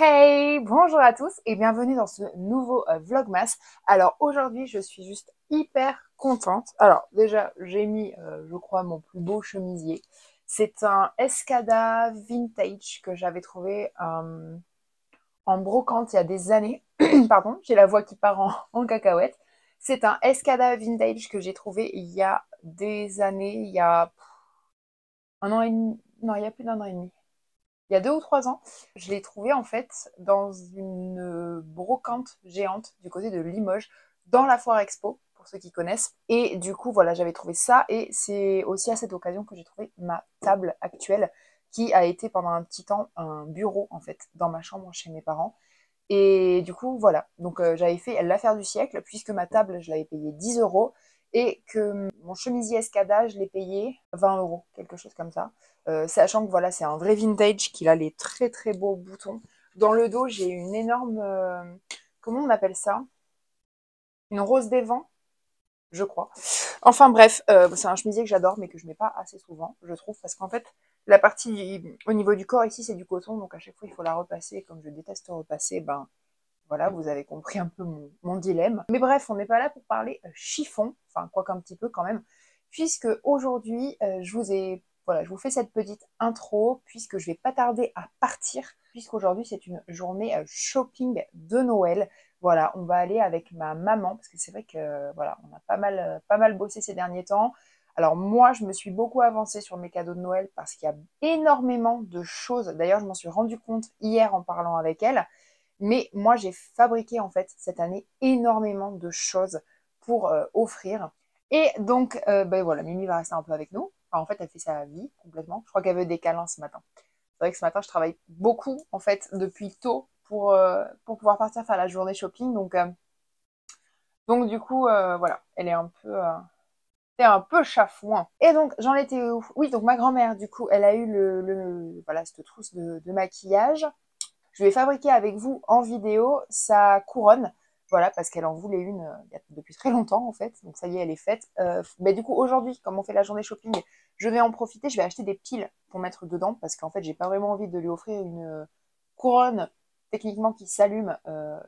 Hey, bonjour à tous et bienvenue dans ce nouveau Vlogmas. Alors aujourd'hui, je suis juste hyper contente. Alors déjà, j'ai mis, je crois, mon plus beau chemisier. C'est un Escada Vintage que j'avais trouvé en brocante il y a des années. Pardon, j'ai la voix qui part en cacahuète. C'est un Escada Vintage que j'ai trouvé il y a des années, il y a un an et demi, non, il y a plus d'un an et demi. Il y a 2 ou 3 ans, je l'ai trouvé en fait dans une brocante géante du côté de Limoges, dans la foire expo, pour ceux qui connaissent. Et du coup, voilà, j'avais trouvé ça. Et c'est aussi à cette occasion que j'ai trouvé ma table actuelle, qui a été pendant un petit temps un bureau en fait, dans ma chambre chez mes parents. Et du coup, voilà. Donc, j'avais fait l'affaire du siècle, puisque ma table, je l'avais payée 10 euros et que mon chemisier Escada, je l'ai payé 20 euros, quelque chose comme ça. Sachant que voilà, c'est un vrai vintage, qu'il a les très très beaux boutons. Dans le dos, j'ai une énorme. Comment on appelle ça? Une rose des vents, je crois. Enfin bref, c'est un chemisier que j'adore, mais que je mets pas assez souvent, je trouve, parce qu'en fait, la partie au niveau du corps ici, c'est du coton, donc à chaque fois, il faut la repasser. Et comme je déteste repasser, ben voilà, vous avez compris un peu mon dilemme. Mais bref, on n'est pas là pour parler chiffon, enfin quoi qu'un petit peu quand même, puisque aujourd'hui, voilà, je vous fais cette petite intro, puisque je vais pas tarder à partir, puisqu'aujourd'hui c'est une journée shopping de Noël. Voilà, on va aller avec ma maman, parce que c'est vrai que voilà, on a pas mal bossé ces derniers temps. Alors moi, je me suis beaucoup avancée sur mes cadeaux de Noël parce qu'il y a énormément de choses. D'ailleurs, je m'en suis rendu compte hier en parlant avec elle. Mais moi, j'ai fabriqué en fait cette année énormément de choses pour offrir. Et donc, ben voilà, Mimi va rester un peu avec nous. Enfin, en fait, elle fait sa vie complètement. Je crois qu'elle veut des câlins ce matin. C'est vrai que ce matin, je travaille beaucoup en fait depuis tôt pour pouvoir partir faire la journée shopping. Donc du coup, voilà, elle est un peu, c'est un peu chafouin. Et donc, j'en étais où? Oui, donc ma grand-mère, du coup, elle a eu voilà, cette trousse de maquillage. Je vais fabriquer avec vous en vidéo sa couronne. Voilà, parce qu'elle en voulait une depuis très longtemps en fait. Donc ça y est, elle est faite. Mais du coup, aujourd'hui, comme on fait la journée shopping, je vais en profiter. Je vais acheter des piles pour mettre dedans parce qu'en fait, j'ai pas vraiment envie de lui offrir une couronne techniquement qui s'allume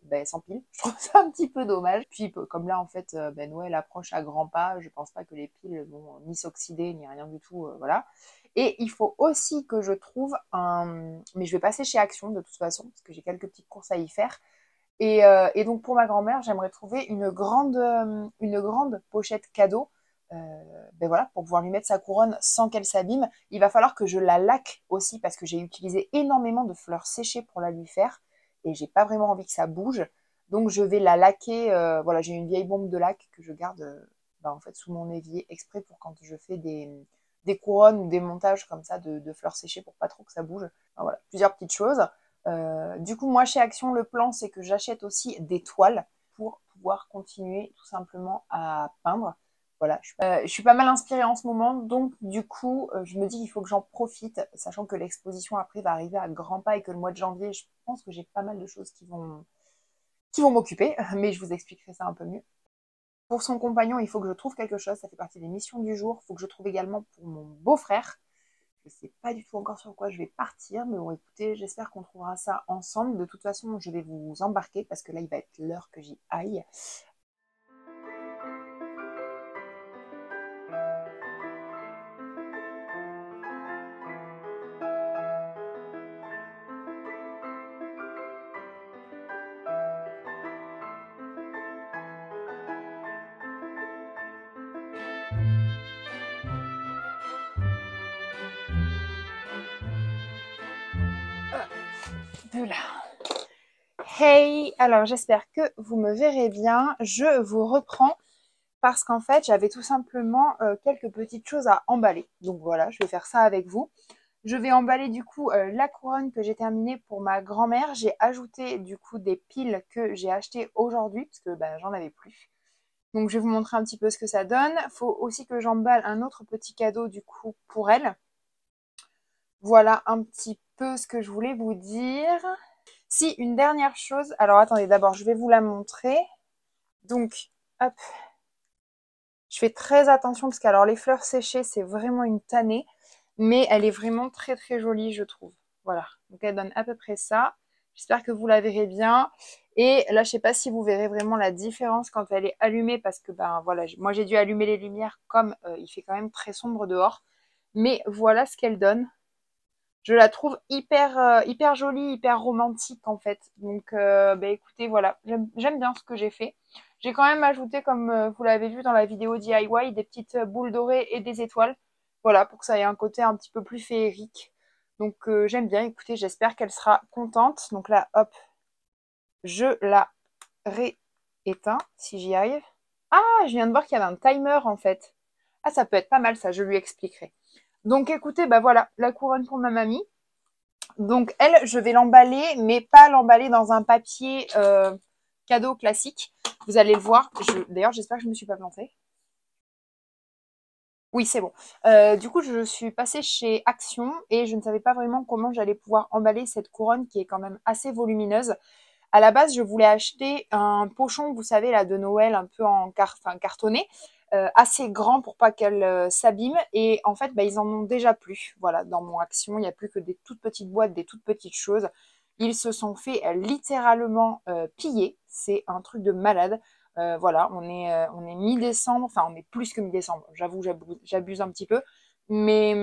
ben, sans pile. Je trouve ça un petit peu dommage. Puis comme là, en fait, ben, Noël approche à grands pas. Je pense pas que les piles vont ni s'oxyder ni rien du tout. Voilà. Et il faut aussi que je trouve un... Mais je vais passer chez Action de toute façon, parce que j'ai quelques petites courses à y faire. Et donc pour ma grand-mère, j'aimerais trouver une grande pochette cadeau. Ben voilà, pour pouvoir lui mettre sa couronne sans qu'elle s'abîme. Il va falloir que je la laque aussi, parce que j'ai utilisé énormément de fleurs séchées pour la lui faire. Et j'ai pas vraiment envie que ça bouge. Donc je vais la laquer. Voilà, j'ai une vieille bombe de laque que je garde ben, en fait, sous mon évier exprès pour quand je fais des couronnes ou des montages comme ça de fleurs séchées pour pas trop que ça bouge. Enfin, voilà, plusieurs petites choses. Du coup, moi, chez Action, le plan, c'est que j'achète aussi des toiles pour pouvoir continuer tout simplement à peindre. Voilà, je suis pas mal inspirée en ce moment, donc du coup, je me dis qu'il faut que j'en profite, sachant que l'exposition après va arriver à grands pas et que le mois de janvier, je pense que j'ai pas mal de choses qui vont m'occuper, mais je vous expliquerai ça un peu mieux. Pour son compagnon, il faut que je trouve quelque chose, ça fait partie des missions du jour. Il faut que je trouve également pour mon beau-frère. Je ne sais pas du tout encore sur quoi je vais partir, mais bon, écoutez, j'espère qu'on trouvera ça ensemble. De toute façon, je vais vous embarquer parce que là, il va être l'heure que j'y aille. De là. Hey, alors j'espère que vous me verrez bien. Je vous reprends parce qu'en fait, j'avais tout simplement quelques petites choses à emballer. Donc voilà, je vais faire ça avec vous. Je vais emballer du coup la couronne que j'ai terminée pour ma grand-mère. J'ai ajouté du coup des piles que j'ai achetées aujourd'hui parce que ben, j'en avais plus. Donc je vais vous montrer un petit peu ce que ça donne. Il faut aussi que j'emballe un autre petit cadeau du coup pour elle. Voilà un petit peu ce que je voulais vous dire. Si, une dernière chose. Alors attendez, d'abord je vais vous la montrer. Donc, hop. Je fais très attention parce que alors les fleurs séchées, c'est vraiment une tannée. Mais elle est vraiment très très jolie, je trouve. Voilà. Donc elle donne à peu près ça. J'espère que vous la verrez bien. Et là, je sais pas si vous verrez vraiment la différence quand elle est allumée parce que ben voilà, moi j'ai dû allumer les lumières comme il fait quand même très sombre dehors. Mais voilà ce qu'elle donne. Je la trouve hyper jolie, hyper romantique en fait. Donc bah, écoutez, voilà, j'aime bien ce que j'ai fait. J'ai quand même ajouté, comme vous l'avez vu dans la vidéo DIY, des petites boules dorées et des étoiles. Voilà, pour que ça ait un côté un petit peu plus féerique. Donc j'aime bien, écoutez, j'espère qu'elle sera contente. Donc là, hop, je la rééteins si j'y arrive. Ah, je viens de voir qu'il y avait un timer en fait. Ah, ça peut être pas mal ça, je lui expliquerai. Donc écoutez, bah voilà, la couronne pour ma mamie. Donc elle, je vais l'emballer, mais pas l'emballer dans un papier cadeau classique. Vous allez le voir. D'ailleurs, j'espère que je ne me suis pas plantée. Oui, c'est bon. Du coup, je suis passée chez Action et je ne savais pas vraiment comment j'allais pouvoir emballer cette couronne qui est quand même assez volumineuse. À la base, je voulais acheter un pochon, vous savez, là, de Noël, un peu en cartonné, assez grand pour pas qu'elle s'abîme. Et en fait, bah, ils en ont déjà plus. Voilà, dans mon Action, il n'y a plus que des toutes petites boîtes, des toutes petites choses. Ils se sont fait littéralement piller. C'est un truc de malade. Voilà, on est mi-décembre, enfin on est plus que mi-décembre, j'avoue, j'abuse un petit peu. Mais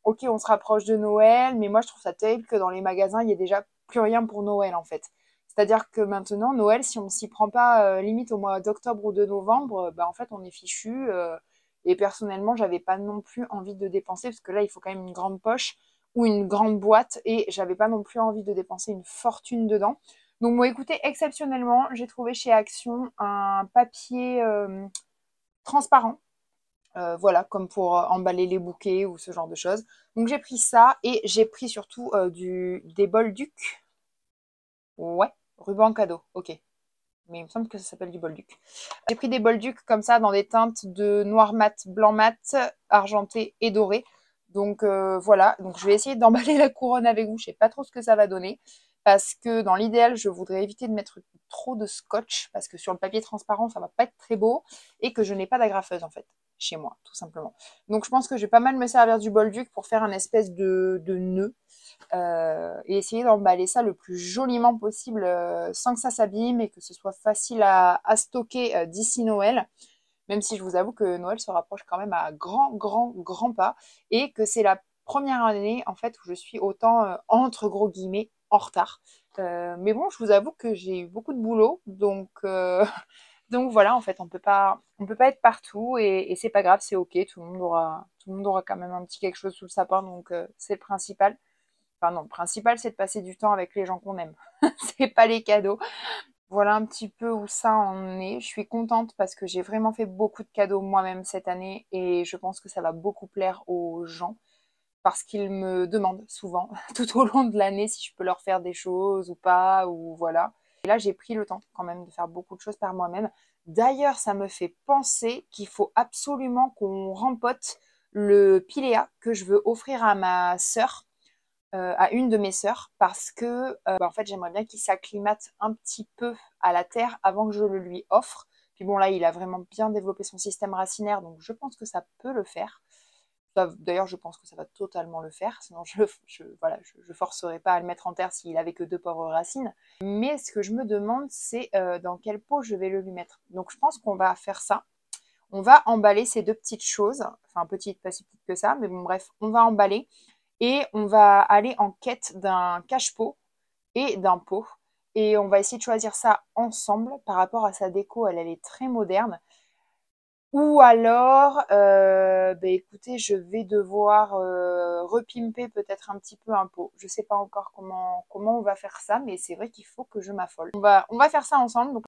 ok, on se rapproche de Noël, mais moi je trouve ça terrible que dans les magasins, il n'y ait déjà plus rien pour Noël en fait. C'est-à-dire que maintenant, Noël, si on s'y prend pas limite au mois d'octobre ou de novembre, bah, en fait on est fichu. Et personnellement, j'avais pas non plus envie de dépenser, parce que là, il faut quand même une grande poche ou une grande boîte, et j'avais pas non plus envie de dépenser une fortune dedans. Donc bon, écoutez, exceptionnellement, j'ai trouvé chez Action un papier transparent, voilà, comme pour emballer les bouquets ou ce genre de choses. Donc j'ai pris ça et j'ai pris surtout des Bolduc. Ouais, ruban cadeau, ok. Mais il me semble que ça s'appelle du Bolduc. J'ai pris des Bolduc comme ça dans des teintes de noir mat, blanc mat, argenté et doré. Donc voilà, donc je vais essayer d'emballer la couronne avec vous. Je sais pas trop ce que ça va donner parce que dans l'idéal, je voudrais éviter de mettre trop de scotch parce que sur le papier transparent, ça va pas être très beau et que je n'ai pas d'agrafeuse en fait chez moi, tout simplement. Donc je pense que je vais pas mal me servir du Bolduc pour faire un espèce de nœud et essayer d'emballer ça le plus joliment possible sans que ça s'abîme et que ce soit facile à stocker d'ici Noël. Même si je vous avoue que Noël se rapproche quand même à grands pas et que c'est la première année en fait où je suis autant entre gros guillemets en retard. Mais bon, je vous avoue que j'ai eu beaucoup de boulot, donc donc voilà, en fait, on peut pas être partout et c'est pas grave, c'est ok. Tout le monde aura quand même un petit quelque chose sous le sapin, donc c'est le principal. Enfin non, le principal, c'est de passer du temps avec les gens qu'on aime. C'est pas les cadeaux. Voilà un petit peu où ça en est. Je suis contente parce que j'ai vraiment fait beaucoup de cadeaux moi-même cette année et je pense que ça va beaucoup plaire aux gens parce qu'ils me demandent souvent tout au long de l'année si je peux leur faire des choses ou pas, ou voilà. Et là, j'ai pris le temps quand même de faire beaucoup de choses par moi-même. D'ailleurs, ça me fait penser qu'il faut absolument qu'on rempote le piléa que je veux offrir à ma sœur, à une de mes sœurs, parce que en fait, j'aimerais bien qu'il s'acclimate un petit peu à la terre avant que je le lui offre. Puis bon, là, il a vraiment bien développé son système racinaire, donc je pense que ça peut le faire. D'ailleurs, je pense que ça va totalement le faire, sinon voilà, je forcerai pas à le mettre en terre s'il avait que deux pauvres racines. Mais ce que je me demande, c'est dans quelle pot je vais le lui mettre. Donc je pense qu'on va faire ça. On va emballer ces deux petites choses, enfin petites, pas si petites que ça, mais bon bref, on va emballer et on va aller en quête d'un cache-pot et d'un pot. Et on va essayer de choisir ça ensemble par rapport à sa déco, elle est très moderne. Ou alors, écoutez, je vais devoir repimper peut-être un petit peu un pot. Je sais pas encore comment on va faire ça, mais c'est vrai qu'il faut que je m'affole. On va faire ça ensemble. Donc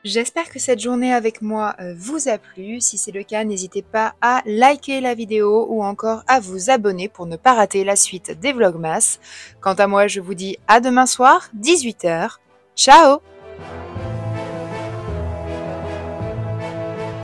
J'espère que cette journée avec moi vous a plu. Si c'est le cas, n'hésitez pas à liker la vidéo ou encore à vous abonner pour ne pas rater la suite des Vlogmas. Quant à moi, je vous dis à demain soir, 18 h. Ciao!